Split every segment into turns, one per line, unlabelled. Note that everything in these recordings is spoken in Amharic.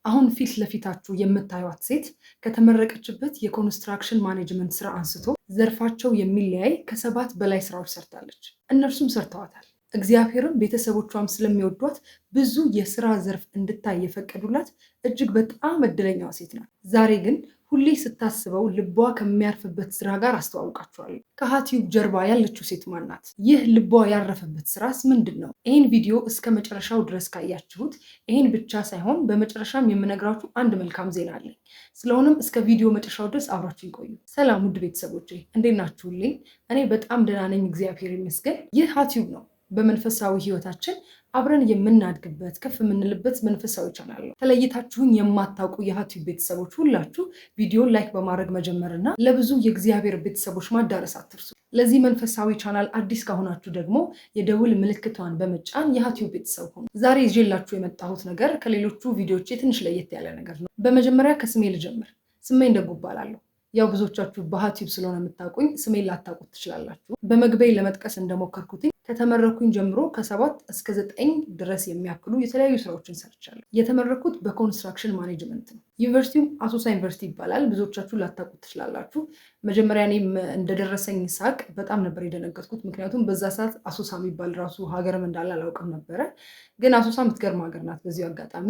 አሁን ፊት ለፊታችሁ የምታዩት ሴት ከተመረቀችበት የኮንስትራክሽን ማኔጅመንት ስራ አንስቶ ዘርፋቸው የሚለያይ ከ7 በላይ ስራዎች ሰርታለች። እነርሱም ሰርተዋታል። እግዚአብሔርም ቤተሰቦቿም ስለሚወዷት ብዙ የስራ ዘርፍ እንድታይ የፈቀዱላት እጅግ በጣም እድለኛዋ ሴት ናት። ዛሬ ግን ሁሌ ስታስበው ልቧ ከሚያርፍበት ስራ ጋር አስተዋውቃችኋለሁ። ከሃቲዩብ ጀርባ ያለችው ሴት ማን ናት? ይህ ልቧ ያረፈበት ስራስ ምንድን ነው? ይህን ቪዲዮ እስከ መጨረሻው ድረስ ካያችሁት ይህን ብቻ ሳይሆን በመጨረሻም የምነግራችሁ አንድ መልካም ዜና አለኝ። ስለሆነም እስከ ቪዲዮ መጨረሻው ድረስ አብራችሁ ይቆዩ። ሰላም ውድ ቤተሰቦቼ፣ እንዴት ናችሁልኝ? እኔ በጣም ደህና ነኝ፣ እግዚአብሔር ይመስገን። ይህ ሃቲዩብ ነው። በመንፈሳዊ ህይወታችን አብረን የምናድግበት ከፍ የምንልበት መንፈሳዊ ቻናል ነው። ተለይታችሁን የማታውቁ የሃቲዩብ ቤተሰቦች ሁላችሁ ቪዲዮን ላይክ በማድረግ መጀመርና ለብዙ የእግዚአብሔር ቤተሰቦች ማዳረስ አትርሱ። ለዚህ መንፈሳዊ ቻናል አዲስ ከሆናችሁ ደግሞ የደውል ምልክቷን በመጫን የሃቲዩብ ቤተሰብ ሆኑ። ዛሬ ይዤላችሁ የመጣሁት ነገር ከሌሎቹ ቪዲዮቼ ትንሽ ለየት ያለ ነገር ነው። በመጀመሪያ ከስሜ ልጀምር። ስሜ እንደጉ እባላለሁ። ያው ብዙዎቻችሁ በሃቲዩብ ስለሆነ የምታውቁኝ ስሜን ላታውቁት ትችላላችሁ። በመግቢያ ለመጥቀስ እንደሞከርኩትኝ ከተመረኩኝ ጀምሮ ከ7 እስከ 9 ድረስ የሚያክሉ የተለያዩ ስራዎችን ሰርቻለሁ። የተመረኩት በኮንስትራክሽን ማኔጅመንት ነው። ዩኒቨርሲቲውም አሶሳ ዩኒቨርሲቲ ይባላል። ብዙዎቻችሁ ላታውቁት ትችላላችሁ። መጀመሪያ እኔም እንደደረሰኝ ሳቅ በጣም ነበር የደነገጥኩት። ምክንያቱም በዛ ሰዓት አሶሳ የሚባል ራሱ ሀገርም እንዳለ አላውቅም ነበረ። ግን አሶሳ የምትገርም ሀገር ናት። በዚሁ አጋጣሚ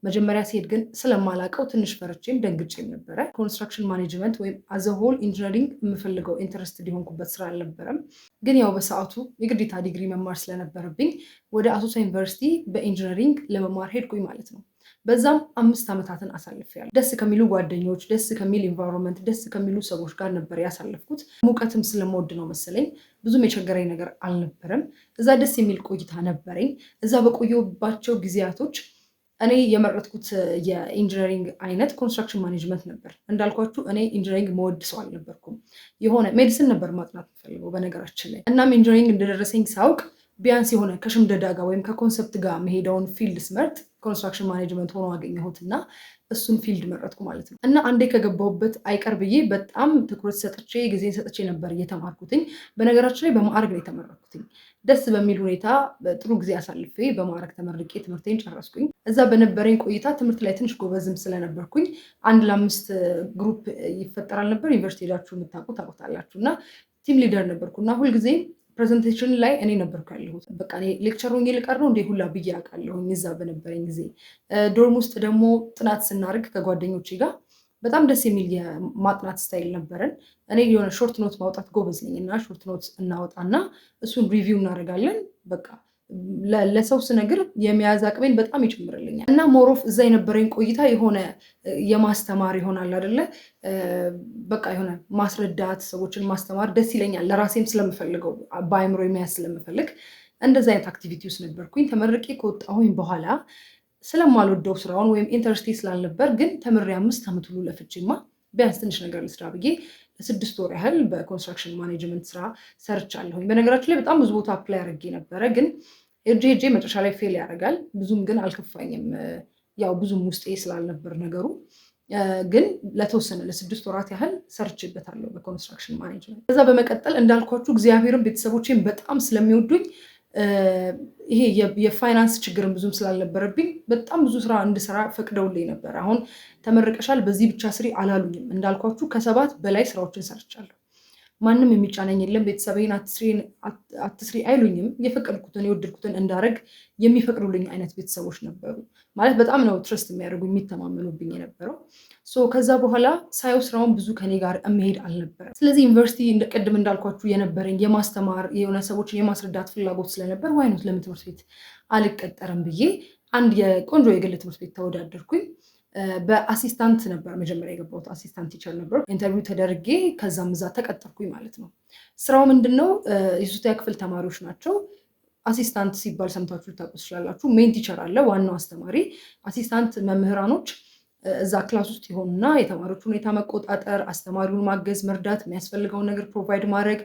መጀመሪያ ሲሄድ ግን ስለማላውቀው ትንሽ ፈርቼም ደንግጬም ነበረ። ኮንስትራክሽን ማኔጅመንት ወይም አዘሆል ኢንጂነሪንግ የምፈልገው ኢንተረስት ሊሆንኩበት ስራ አልነበረም። ግን ያው በሰዓቱ የግዴታ ዲግሪ መማር ስለነበረብኝ ወደ አሶሳ ዩኒቨርሲቲ በኢንጂነሪንግ ለመማር ሄድኩኝ ማለት ነው። በዛም 5 ዓመታትን አሳልፌያለሁ። ደስ ከሚሉ ጓደኞች፣ ደስ ከሚል ኢንቫይሮንመንት፣ ደስ ከሚሉ ሰዎች ጋር ነበር ያሳለፍኩት። ሙቀትም ስለምወድ ነው መሰለኝ ብዙም የቸገረኝ ነገር አልነበረም። እዛ ደስ የሚል ቆይታ ነበረኝ። እዛ በቆየሁባቸው ጊዜያቶች እኔ የመረጥኩት የኢንጂነሪንግ አይነት ኮንስትራክሽን ማኔጅመንት ነበር። እንዳልኳችሁ እኔ ኢንጂነሪንግ መወድ ሰው አልነበርኩም። የሆነ ሜዲሲን ነበር ማጥናት የምፈልገው በነገራችን ላይ። እናም ኢንጂነሪንግ እንደደረሰኝ ሳውቅ ቢያንስ የሆነ ከሽምደዳ ጋር ወይም ከኮንሰፕት ጋር መሄደውን ፊልድ ስመርጥ ኮንስትራክሽን ማኔጅመንት ሆኖ አገኘሁት እና እሱን ፊልድ መረጥኩ ማለት ነው። እና አንዴ ከገባሁበት አይቀር ብዬ በጣም ትኩረት ሰጥቼ ጊዜን ሰጥቼ ነበር እየተማርኩትኝ። በነገራችን ላይ በማዕረግ ነው የተመረኩትኝ። ደስ በሚል ሁኔታ በጥሩ ጊዜ አሳልፌ በማዕረግ ተመርቄ ትምህርቴን ጨረስኩኝ። እዛ በነበረኝ ቆይታ ትምህርት ላይ ትንሽ ጎበዝም ስለነበርኩኝ 1 ለ5 ግሩፕ ይፈጠራል ነበር። ዩኒቨርሲቲ ሄዳችሁ የምታውቁ ታውቁታላችሁ። እና ቲም ሊደር ነበርኩ እና ሁልጊዜ ፕሬዘንቴሽን ላይ እኔ ነበርኩ ያለሁት። በቃ እኔ ሌክቸር ሆኜ ልቀር ነው እንደ ሁላ ብዬ አውቃለሁኝ እዛ በነበረኝ ጊዜ። ዶርም ውስጥ ደግሞ ጥናት ስናደርግ ከጓደኞቼ ጋር በጣም ደስ የሚል የማጥናት ስታይል ነበረን። እኔ የሆነ ሾርት ኖት ማውጣት ጎበዝ ነኝ እና ሾርት ኖት እናወጣና እሱን ሪቪው እናደርጋለን። በቃ ለሰው ስነግር የመያዝ አቅሜን በጣም ይጨምርልኛል። እና ሞሮፍ እዛ የነበረኝ ቆይታ የሆነ የማስተማር ይሆናል አይደለ? በቃ የሆነ ማስረዳት፣ ሰዎችን ማስተማር ደስ ይለኛል። ለራሴም ስለምፈልገው በአይምሮ የመያዝ ስለምፈልግ እንደዚ አይነት አክቲቪቲ ውስጥ ነበርኩኝ። ተመርቄ ከወጣሁኝ በኋላ ስለማልወደው ስራውን ወይም ኢንተረስቴ ስላልነበር ግን ተምሬ 5 ዓመት ሁሉ ለፍቼማ ቢያንስ ትንሽ ነገር ልስራ ብዬ ለ6 ወር ያህል በኮንስትራክሽን ማኔጅመንት ስራ ሰርቻለሁኝ። በነገራችን ላይ በጣም ብዙ ቦታ አፕላይ አድርጌ ነበረ፣ ግን ሄጄ መጨረሻ ላይ ፌል ያደርጋል። ብዙም ግን አልከፋኝም፣ ያው ብዙም ውስጤ ስላልነበር ነገሩ። ግን ለተወሰነ ለ6 ወራት ያህል ሰርችበታለሁ በኮንስትራክሽን ማኔጅመንት። ከዛ በመቀጠል እንዳልኳችሁ እግዚአብሔርን ቤተሰቦቼን በጣም ስለሚወዱኝ ይሄ የፋይናንስ ችግርን ብዙም ስላልነበረብኝ በጣም ብዙ ስራ እንድሰራ ፈቅደውልኝ ነበር። አሁን ተመርቀሻል በዚህ ብቻ ስሪ አላሉኝም። እንዳልኳችሁ ከ7 በላይ ስራዎችን ሰርቻለሁ። ማንም የሚጫነኝ የለም። ቤተሰቤን አትስሪ አይሉኝም። የፈቀድኩትን የወደድኩትን እንዳረግ የሚፈቅዱልኝ አይነት ቤተሰቦች ነበሩ። ማለት በጣም ነው ትረስት የሚያደርጉ የሚተማመኑብኝ የነበረው። ከዛ በኋላ ሳየው ስራውን ብዙ ከኔ ጋር መሄድ አልነበረም። ስለዚህ ዩኒቨርሲቲ ቅድም እንዳልኳችሁ የነበረኝ የማስተማር የሆነ ሰዎችን የማስረዳት ፍላጎት ስለነበር ዋይኖት ለምን ትምህርት ቤት አልቀጠርም ብዬ አንድ የቆንጆ የግል ትምህርት ቤት ተወዳደርኩኝ። በአሲስታንት ነበር መጀመሪያ የገባሁት። አሲስታንት ቲቸር ነበር። ኢንተርቪው ተደርጌ ከዛም እዛ ተቀጠርኩኝ ማለት ነው። ስራው ምንድነው? የ3ኛ ክፍል ተማሪዎች ናቸው። አሲስታንት ሲባል ሰምታችሁ ልታውቁ ትችላላችሁ። ሜን ቲቸር አለ፣ ዋናው አስተማሪ። አሲስታንት መምህራኖች እዛ ክላስ ውስጥ ይሆኑና የተማሪዎች ሁኔታ መቆጣጠር፣ አስተማሪውን ማገዝ፣ መርዳት፣ የሚያስፈልገውን ነገር ፕሮቫይድ ማድረግ፣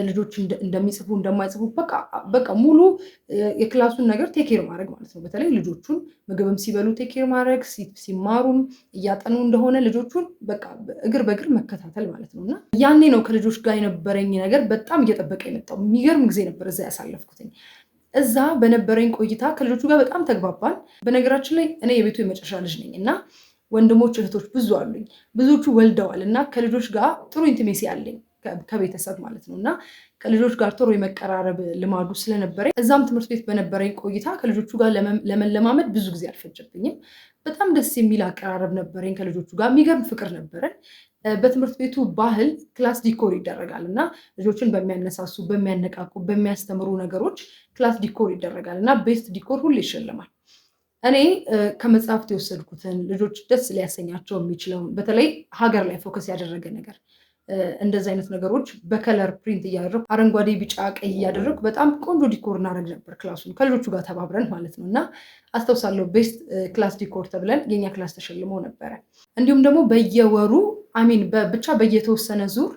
ልጆች እንደሚጽፉ እንደማይጽፉ በቃ ሙሉ የክላሱን ነገር ቴኬር ማድረግ ማለት ነው። በተለይ ልጆቹን ምግብም ሲበሉ ቴኬር ማድረግ፣ ሲማሩም እያጠኑ እንደሆነ ልጆቹን በቃ እግር በእግር መከታተል ማለት ነው። እና ያኔ ነው ከልጆች ጋር የነበረኝ ነገር በጣም እየጠበቀ የመጣው። የሚገርም ጊዜ ነበር እዛ ያሳለፍኩትኝ። እዛ በነበረኝ ቆይታ ከልጆቹ ጋር በጣም ተግባባን። በነገራችን ላይ እኔ የቤቱ የመጨረሻ ልጅ ነኝ እና ወንድሞች እህቶች ብዙ አሉኝ። ብዙዎቹ ወልደዋል እና ከልጆች ጋር ጥሩ ኢንቲሜሲ አለኝ ከቤተሰብ ማለት ነው። እና ከልጆች ጋር ጥሩ የመቀራረብ ልማዱ ስለነበረኝ እዛም ትምህርት ቤት በነበረኝ ቆይታ ከልጆቹ ጋር ለመለማመድ ብዙ ጊዜ አልፈጀብኝም። በጣም ደስ የሚል አቀራረብ ነበረኝ ከልጆቹ ጋር፣ የሚገርም ፍቅር ነበረን። በትምህርት ቤቱ ባህል ክላስ ዲኮር ይደረጋል እና ልጆችን በሚያነሳሱ፣ በሚያነቃቁ፣ በሚያስተምሩ ነገሮች ክላስ ዲኮር ይደረጋል እና ቤስት ዲኮር ሁሌ ይሸልማል። እኔ ከመጽሐፍት የወሰድኩትን ልጆች ደስ ሊያሰኛቸው የሚችለውን በተለይ ሀገር ላይ ፎከስ ያደረገ ነገር እንደዚህ አይነት ነገሮች በከለር ፕሪንት እያደረግኩ አረንጓዴ፣ ቢጫ፣ ቀይ እያደረግኩ በጣም ቆንጆ ዲኮር እናደርግ ነበር ክላሱን ከልጆቹ ጋር ተባብረን ማለት ነው። እና አስታውሳለሁ ቤስት ክላስ ዲኮር ተብለን የኛ ክላስ ተሸልሞ ነበረ። እንዲሁም ደግሞ በየወሩ ብቻ በየተወሰነ ዙር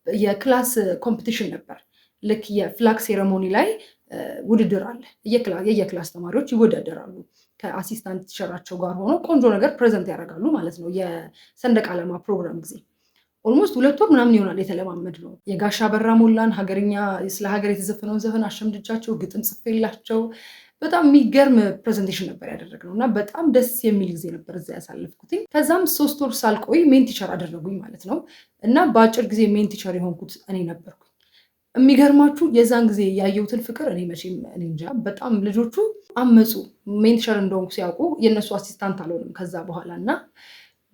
የክላስ ኮምፒቲሽን ነበር። ልክ የፍላግ ሴረሞኒ ላይ ውድድር አለ። የየክላስ ተማሪዎች ይወዳደራሉ። ከአሲስታንት ቲቸራቸው ጋር ሆነው ቆንጆ ነገር ፕሬዘንት ያደርጋሉ ማለት ነው። የሰንደቅ ዓላማ ፕሮግራም ጊዜ ኦልሞስት 2 ወር ምናምን ይሆናል የተለማመድ ነው። የጋሻ በራ ሞላን ሀገርኛ ስለ ሀገር የተዘፈነውን ዘፈን አሸምድጃቸው ግጥም ጽፌላቸው በጣም የሚገርም ፕሬዘንቴሽን ነበር ያደረግነው እና በጣም ደስ የሚል ጊዜ ነበር እዛ ያሳለፍኩትኝ። ከዛም 3 ወር ሳልቆይ ሜን ቲቸር አደረጉኝ ማለት ነው። እና በአጭር ጊዜ ሜን ቲቸር የሆንኩት እኔ ነበርኩኝ። የሚገርማችሁ የዛን ጊዜ ያየሁትን ፍቅር እኔ መቼም እኔ እንጃ። በጣም ልጆቹ አመፁ። ሜን ቲቸር እንደሆንኩ ሲያውቁ የእነሱ አሲስታንት አልሆንም ከዛ በኋላ እና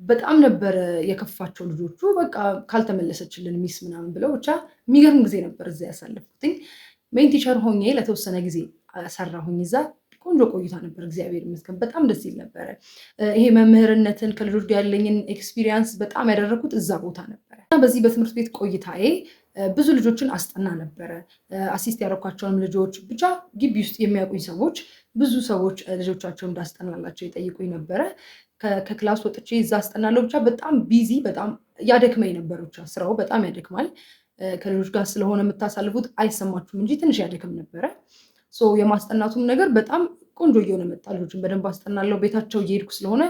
በጣም ነበረ የከፋቸው ልጆቹ። በቃ ካልተመለሰችልን ሚስ ምናምን ብለው ብቻ የሚገርም ጊዜ ነበር እዛ ያሳለፍኩትኝ። ሜን ቲቸር ሆኜ ለተወሰነ ጊዜ ሰራሁኝ እዛ። ቆንጆ ቆይታ ነበር፣ እግዚአብሔር ይመስገን። በጣም ደስ ይል ነበረ። ይሄ መምህርነትን ከልጆች ጋር ያለኝን ኤክስፒሪየንስ በጣም ያደረኩት እዛ ቦታ ነበረ። በዚህ በትምህርት ቤት ቆይታዬ ብዙ ልጆችን አስጠና ነበረ። አሲስት ያደረኳቸውንም ልጆች ብቻ ግቢ ውስጥ የሚያውቁኝ ሰዎች ብዙ ሰዎች ልጆቻቸውን እንዳስጠናላቸው ይጠይቁኝ ነበረ። ከክላስ ወጥቼ እዛ አስጠናለሁ። ብቻ በጣም ቢዚ፣ በጣም ያደክመኝ ነበር። ብቻ ስራው በጣም ያደክማል። ከልጆች ጋር ስለሆነ የምታሳልፉት አይሰማችሁም እንጂ ትንሽ ያደክም ነበረ። የማስጠናቱም ነገር በጣም ቆንጆ እየሆነ መጣ። ልጆችን በደንብ አስጠናለሁ ቤታቸው እየሄድኩ ስለሆነ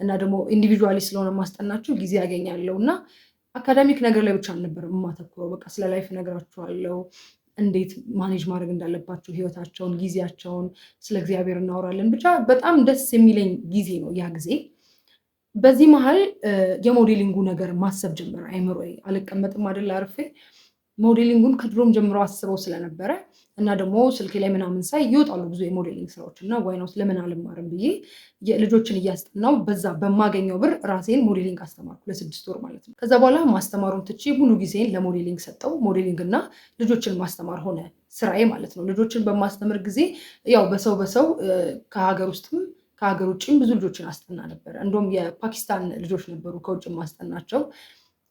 እና ደግሞ ኢንዲቪጁዋሊ ስለሆነ ማስጠናቸው ጊዜ ያገኛለሁ እና አካዳሚክ ነገር ላይ ብቻ አልነበረም የማተኩረው። በቃ ስለ ላይፍ እነግራቸዋለሁ፣ እንዴት ማኔጅ ማድረግ እንዳለባቸው ህይወታቸውን፣ ጊዜያቸውን፣ ስለ እግዚአብሔር እናወራለን። ብቻ በጣም ደስ የሚለኝ ጊዜ ነው ያ ጊዜ። በዚህ መሀል የሞዴሊንጉ ነገር ማሰብ ጀመረ አይምሮዬ። አልቀመጥም አይደል አርፌ። ሞዴሊንጉን ከድሮም ጀምሮ አስበው ስለነበረ እና ደግሞ ስልኬ ላይ ምናምን ሳይ ይወጣሉ ብዙ የሞዴሊንግ ስራዎች እና ዋይናውስ ለምን አልማርም ብዬ ልጆችን እያስጠናው በዛ በማገኘው ብር ራሴን ሞዴሊንግ አስተማርኩ ለ6 ወር ማለት ነው። ከዛ በኋላ ማስተማሩን ትቼ ሙሉ ጊዜን ለሞዴሊንግ ሰጠው። ሞዴሊንግ እና ልጆችን ማስተማር ሆነ ስራዬ ማለት ነው። ልጆችን በማስተምር ጊዜ ያው በሰው ከሀገር ውስጥም ከሀገር ውጭም ብዙ ልጆችን አስጠና ነበረ። እንደውም የፓኪስታን ልጆች ነበሩ ከውጭ ማስጠናቸው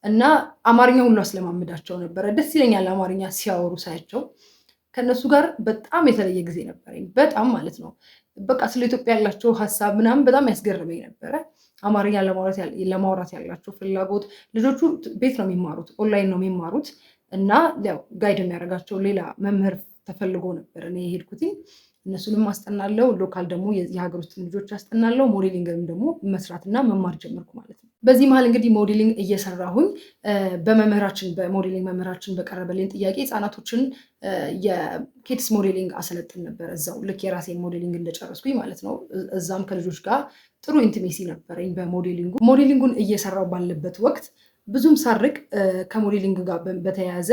እና አማርኛ ሁሉ አስለማምዳቸው ነበረ። ደስ ይለኛል አማርኛ ሲያወሩ ሳያቸው። ከነሱ ጋር በጣም የተለየ ጊዜ ነበረኝ። በጣም ማለት ነው። በቃ ስለ ኢትዮጵያ ያላቸው ሀሳብ ምናምን በጣም ያስገርመኝ ነበረ። አማርኛ ለማውራት ያላቸው ፍላጎት። ልጆቹ ቤት ነው የሚማሩት፣ ኦንላይን ነው የሚማሩት እና ያው ጋይድ የሚያደርጋቸው ሌላ መምህር ተፈልጎ ነበር እኔ የሄድኩትኝ። እነሱንም አስጠናለው። ሎካል ደግሞ የሀገር ውስጥ ልጆች አስጠናለው። ሞዴሊንግም ደግሞ መስራትና መማር ጀመርኩ ማለት ነው። በዚህ መሀል እንግዲህ ሞዴሊንግ እየሰራሁኝ በሞዴሊንግ መምህራችን በቀረበልኝ ጥያቄ ህፃናቶችን የኪድስ ሞዴሊንግ አሰለጥን ነበር እዛው ልክ የራሴን ሞዴሊንግ እንደጨረስኩኝ ማለት ነው። እዛም ከልጆች ጋር ጥሩ ኢንቲሜሲ ነበረኝ በሞዴሊንጉ። ሞዴሊንጉን እየሰራው ባለበት ወቅት ብዙም ሳርቅ ከሞዴሊንግ ጋር በተያያዘ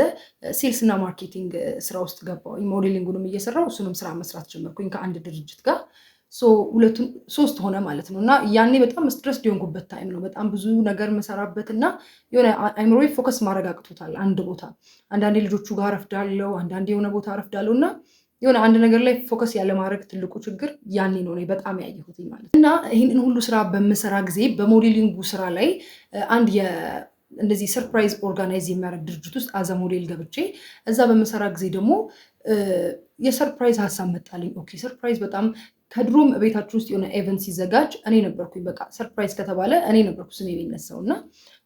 ሴልስ እና ማርኬቲንግ ስራ ውስጥ ገባሁኝ። ሞዴሊንጉንም እየሰራው እሱንም ስራ መስራት ጀመርኩኝ ከአንድ ድርጅት ጋር። ሁለቱን 3 ሆነ ማለት ነው። እና ያኔ በጣም ስትረስ ሊሆንኩበት ታይም ነው። በጣም ብዙ ነገር መሰራበት እና የሆነ አይምሮዬ ፎከስ ማድረግ አቅቶታል አንድ ቦታ። አንዳንዴ ልጆቹ ጋር ረፍዳለው፣ አንዳንዴ የሆነ ቦታ ረፍዳለው እና የሆነ አንድ ነገር ላይ ፎከስ ያለማድረግ ትልቁ ችግር ያኔ ነው በጣም ያየሁት ማለት ነው። እና ይህንን ሁሉ ስራ በምሰራ ጊዜ በሞዴሊንጉ ስራ ላይ አንድ እንደዚህ ሰርፕራይዝ ኦርጋናይዝ የሚያደርግ ድርጅት ውስጥ አዘ ሞዴል ገብቼ እዛ በምሰራ ጊዜ ደግሞ የሰርፕራይዝ ሀሳብ መጣልኝ። ኦኬ ሰርፕራይዝ በጣም ከድሮም ቤታችሁ ውስጥ የሆነ ኤቨንት ሲዘጋጅ እኔ ነበርኩኝ። በቃ ሰርፕራይዝ ከተባለ እኔ ነበርኩ ስሜ የሚነሳው እና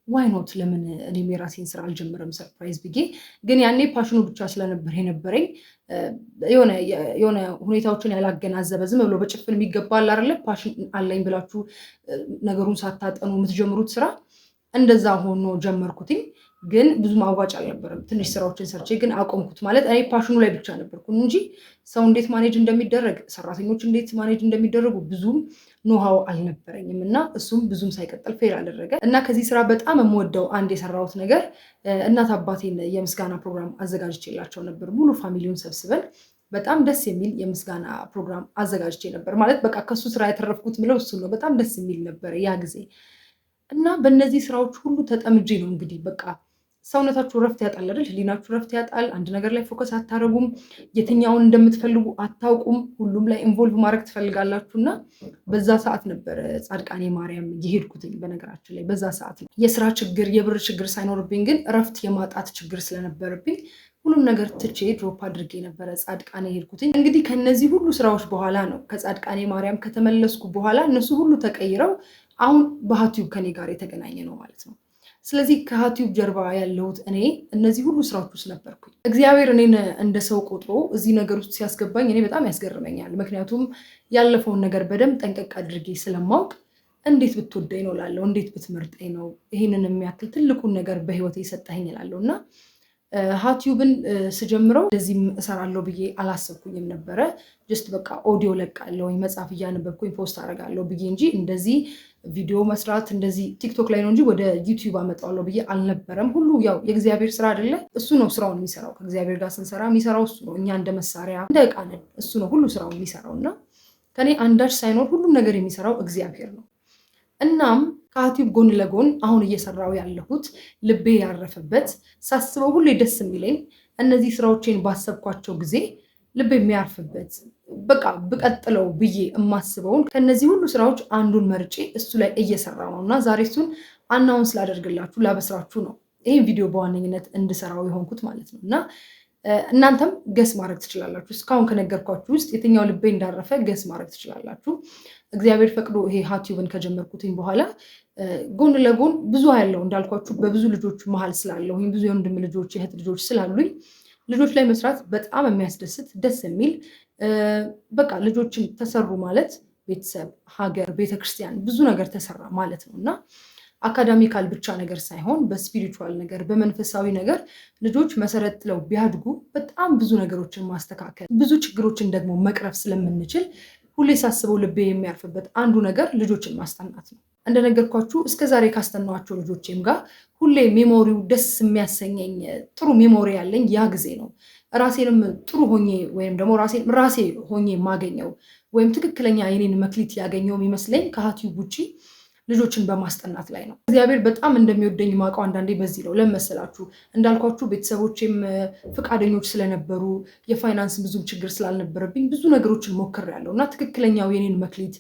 ዋይ ኖት ለምን እኔም የራሴን ስራ አልጀምርም ሰርፕራይዝ ብዬ። ግን ያኔ ፓሽኑ ብቻ ስለነበር የነበረኝ የሆነ ሁኔታዎችን ያላገናዘበ ዝም ብሎ በጭፍን የሚገባ አይደለ ፓሽን አለኝ ብላችሁ ነገሩን ሳታጠኑ የምትጀምሩት ስራ እንደዛ ሆኖ ጀመርኩትኝ። ግን ብዙም አዋጭ አልነበረም። ትንሽ ስራዎችን ሰርቼ ግን አቆምኩት። ማለት እኔ ፓሽኑ ላይ ብቻ ነበርኩ እንጂ ሰው እንዴት ማኔጅ እንደሚደረግ፣ ሰራተኞች እንዴት ማኔጅ እንደሚደረጉ ብዙም ኖሃው አልነበረኝም እና እሱም ብዙም ሳይቀጥል ፌል አደረገ እና ከዚህ ስራ በጣም የምወደው አንድ የሰራሁት ነገር እናት አባቴን የምስጋና ፕሮግራም አዘጋጅቼላቸው ነበር። ሙሉ ፋሚሊውን ሰብስበን በጣም ደስ የሚል የምስጋና ፕሮግራም አዘጋጅቼ ነበር። ማለት በቃ ከሱ ስራ የተረፍኩት ምለው እሱ ነው። በጣም ደስ የሚል ነበረ ያ ጊዜ እና በእነዚህ ስራዎች ሁሉ ተጠምጄ ነው እንግዲህ በቃ ሰውነታችሁ ረፍት ያጣል አይደል? ህሊናችሁ ረፍት ያጣል። አንድ ነገር ላይ ፎከስ አታረጉም። የትኛውን እንደምትፈልጉ አታውቁም። ሁሉም ላይ ኢንቮልቭ ማድረግ ትፈልጋላችሁ እና በዛ ሰዓት ነበረ ጻድቃኔ ማርያም የሄድኩትኝ። በነገራችን ላይ በዛ ሰዓት ነው የስራ ችግር የብር ችግር ሳይኖርብኝ ግን ረፍት የማጣት ችግር ስለነበረብኝ ሁሉም ነገር ትቼ ድሮፕ አድርጌ ነበረ ጻድቃኔ የሄድኩትኝ። እንግዲህ ከነዚህ ሁሉ ስራዎች በኋላ ነው ከጻድቃኔ ማርያም ከተመለስኩ በኋላ እነሱ ሁሉ ተቀይረው አሁን በሃቲዩብ ከኔ ጋር የተገናኘ ነው ማለት ነው። ስለዚህ ከሃቲዩብ ጀርባ ያለሁት እኔ እነዚህ ሁሉ ስራዎች ውስጥ ነበርኩኝ። እግዚአብሔር እኔን እንደ ሰው ቆጥሮ እዚህ ነገር ውስጥ ሲያስገባኝ እኔ በጣም ያስገርመኛል። ምክንያቱም ያለፈውን ነገር በደንብ ጠንቀቅ አድርጌ ስለማውቅ እንዴት ብትወደኝ ነው ላለው፣ እንዴት ብትመርጠኝ ነው ይህንን የሚያክል ትልቁን ነገር በህይወቴ የሰጠኝ ላለው እና ሃቲዩብን ስጀምረው እንደዚህም እሰራለሁ ብዬ አላሰብኩኝም ነበረ። ጀስት በቃ ኦዲዮ ለቃለሁ፣ መጽሐፍ እያነበብኩኝ ፖስት አደርጋለሁ ብዬ እንጂ እንደዚህ ቪዲዮ መስራት እንደዚህ ቲክቶክ ላይ ነው እንጂ ወደ ዩቲዩብ አመጣዋለሁ ብዬ አልነበረም። ሁሉ ያው የእግዚአብሔር ስራ አይደለ? እሱ ነው ስራውን የሚሰራው። ከእግዚአብሔር ጋር ስንሰራ የሚሰራው እሱ ነው። እኛ እንደ መሳሪያ እንደ ዕቃ ነን። እሱ ነው ሁሉ ስራውን የሚሰራው እና ከኔ አንዳች ሳይኖር ሁሉም ነገር የሚሰራው እግዚአብሔር ነው። እናም ከሃቲዩብ ጎን ለጎን አሁን እየሰራው ያለሁት ልቤ ያረፈበት ሳስበው ሁሌ ደስ የሚለኝ እነዚህ ስራዎችን ባሰብኳቸው ጊዜ ልቤ የሚያርፍበት በቃ ብቀጥለው ብዬ የማስበውን ከነዚህ ሁሉ ስራዎች አንዱን መርጬ እሱ ላይ እየሰራው ነው እና ዛሬ እሱን አናውንስ ላደርግላችሁ ላበስራችሁ ነው ይህን ቪዲዮ በዋነኝነት እንድሰራው የሆንኩት ማለት ነው። እና እናንተም ገስ ማድረግ ትችላላችሁ። እስካሁን ከነገርኳችሁ ውስጥ የትኛው ልቤ እንዳረፈ ገስ ማድረግ ትችላላችሁ። እግዚአብሔር ፈቅዶ ይሄ ሃቲዩብን ከጀመርኩትኝ በኋላ ጎን ለጎን ብዙ ያለው እንዳልኳችሁ በብዙ ልጆች መሀል ስላለሁኝ ብዙ የወንድም ልጆች የእህት ልጆች ስላሉኝ ልጆች ላይ መስራት በጣም የሚያስደስት ደስ የሚል በቃ ልጆችን ተሰሩ ማለት ቤተሰብ፣ ሀገር፣ ቤተክርስቲያን ብዙ ነገር ተሰራ ማለት ነው እና አካዳሚካል ብቻ ነገር ሳይሆን በስፒሪቹዋል ነገር በመንፈሳዊ ነገር ልጆች መሰረት ጥለው ቢያድጉ በጣም ብዙ ነገሮችን ማስተካከል ብዙ ችግሮችን ደግሞ መቅረፍ ስለምንችል ሁሌ ሳስበው ልቤ የሚያርፍበት አንዱ ነገር ልጆችን ማስጠናት ነው። እንደነገርኳችሁ እስከዛሬ ካስተናዋቸው ልጆቼም ጋር ሁሌ ሜሞሪው ደስ የሚያሰኘኝ ጥሩ ሜሞሪ ያለኝ ያ ጊዜ ነው። ራሴንም ጥሩ ሆኜ ወይም ደግሞ ራሴ ሆኜ የማገኘው ወይም ትክክለኛ የኔን መክሊት ያገኘው የሚመስለኝ ከሃቲዩብ ውጪ ልጆችን በማስጠናት ላይ ነው። እግዚአብሔር በጣም እንደሚወደኝ ማውቀው አንዳንዴ በዚህ ነው። ለመሰላችሁ እንዳልኳችሁ ቤተሰቦቼም ፈቃደኞች ስለነበሩ የፋይናንስ ብዙም ችግር ስላልነበረብኝ ብዙ ነገሮችን ሞክሬያለሁ እና ትክክለኛው የኔን መክሊት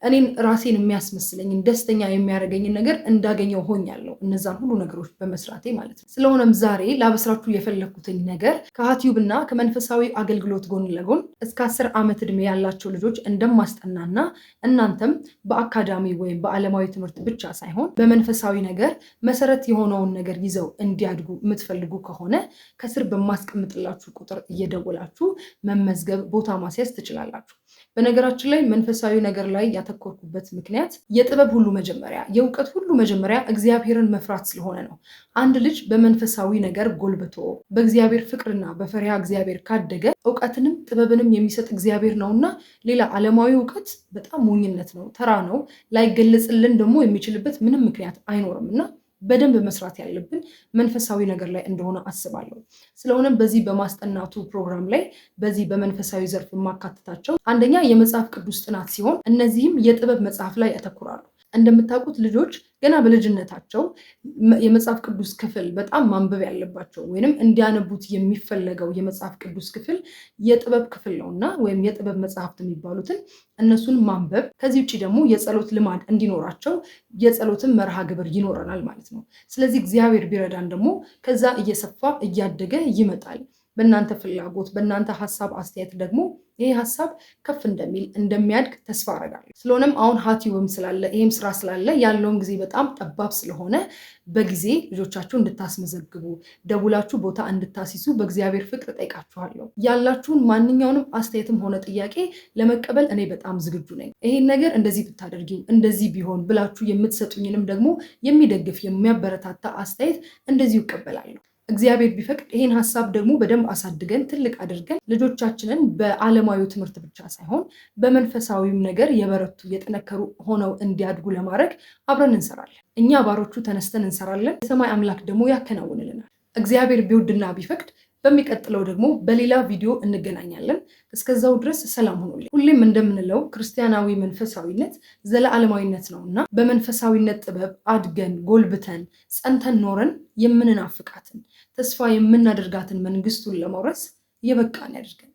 እኔን ራሴን የሚያስመስለኝን ደስተኛ የሚያደርገኝን ነገር እንዳገኘው ሆኛለሁ እነዛን ሁሉ ነገሮች በመስራቴ ማለት ነው። ስለሆነም ዛሬ ላበስራችሁ የፈለግኩትኝ ነገር ከሃቲዩብ እና ከመንፈሳዊ አገልግሎት ጎን ለጎን እስከ 10 ዓመት ዕድሜ ያላቸው ልጆች እንደማስጠናና እናንተም በአካዳሚ ወይም በዓለማዊ ትምህርት ብቻ ሳይሆን በመንፈሳዊ ነገር መሰረት የሆነውን ነገር ይዘው እንዲያድጉ የምትፈልጉ ከሆነ ከስር በማስቀምጥላችሁ ቁጥር እየደወላችሁ መመዝገብ ቦታ ማስያዝ ትችላላችሁ። በነገራችን ላይ መንፈሳዊ ነገር ላይ ያተኮርኩበት ምክንያት የጥበብ ሁሉ መጀመሪያ የእውቀት ሁሉ መጀመሪያ እግዚአብሔርን መፍራት ስለሆነ ነው። አንድ ልጅ በመንፈሳዊ ነገር ጎልብቶ በእግዚአብሔር ፍቅርና በፈሪሃ እግዚአብሔር ካደገ እውቀትንም ጥበብንም የሚሰጥ እግዚአብሔር ነውና ሌላ ዓለማዊ እውቀት በጣም ሞኝነት ነው፣ ተራ ነው፣ ላይገለጽልን ደግሞ የሚችልበት ምንም ምክንያት አይኖርም እና በደንብ መስራት ያለብን መንፈሳዊ ነገር ላይ እንደሆነ አስባለሁ። ስለሆነም በዚህ በማስጠናቱ ፕሮግራም ላይ በዚህ በመንፈሳዊ ዘርፍ የማካተታቸው አንደኛ የመጽሐፍ ቅዱስ ጥናት ሲሆን እነዚህም የጥበብ መጽሐፍ ላይ ያተኩራሉ። እንደምታውቁት ልጆች ገና በልጅነታቸው የመጽሐፍ ቅዱስ ክፍል በጣም ማንበብ ያለባቸው ወይንም እንዲያነቡት የሚፈለገው የመጽሐፍ ቅዱስ ክፍል የጥበብ ክፍል ነውና ወይም የጥበብ መጽሐፍት የሚባሉትን እነሱን ማንበብ። ከዚህ ውጭ ደግሞ የጸሎት ልማድ እንዲኖራቸው የጸሎትን መርሃ ግብር ይኖረናል ማለት ነው። ስለዚህ እግዚአብሔር ቢረዳን ደግሞ ከዛ እየሰፋ እያደገ ይመጣል። በእናንተ ፍላጎት፣ በእናንተ ሀሳብ አስተያየት ደግሞ ይሄ ሀሳብ ከፍ እንደሚል እንደሚያድግ ተስፋ አደርጋለሁ። ስለሆነም አሁን ሀቲዩብም ስላለ ይሄም ስራ ስላለ ያለውን ጊዜ በጣም ጠባብ ስለሆነ በጊዜ ልጆቻችሁ እንድታስመዘግቡ ደውላችሁ ቦታ እንድታሲሱ በእግዚአብሔር ፍቅር ጠይቃችኋለሁ። ያላችሁን ማንኛውንም አስተያየትም ሆነ ጥያቄ ለመቀበል እኔ በጣም ዝግጁ ነኝ። ይሄን ነገር እንደዚህ ብታደርጊው እንደዚህ ቢሆን ብላችሁ የምትሰጡኝንም ደግሞ የሚደግፍ የሚያበረታታ አስተያየት እንደዚሁ እቀበላለሁ። እግዚአብሔር ቢፈቅድ ይህን ሀሳብ ደግሞ በደንብ አሳድገን ትልቅ አድርገን ልጆቻችንን በዓለማዊ ትምህርት ብቻ ሳይሆን በመንፈሳዊም ነገር የበረቱ የጠነከሩ ሆነው እንዲያድጉ ለማድረግ አብረን እንሰራለን። እኛ ባሮቹ ተነስተን እንሰራለን፣ የሰማይ አምላክ ደግሞ ያከናውንልናል። እግዚአብሔር ቢወድና ቢፈቅድ በሚቀጥለው ደግሞ በሌላ ቪዲዮ እንገናኛለን። እስከዛው ድረስ ሰላም ሁኑልኝ። ሁሌም እንደምንለው ክርስቲያናዊ መንፈሳዊነት ዘለዓለማዊነት ነውና በመንፈሳዊነት ጥበብ አድገን ጎልብተን ጸንተን ኖረን የምንናፍቃትን ተስፋ የምናደርጋትን መንግስቱን ለመውረስ የበቃን ያድርገን።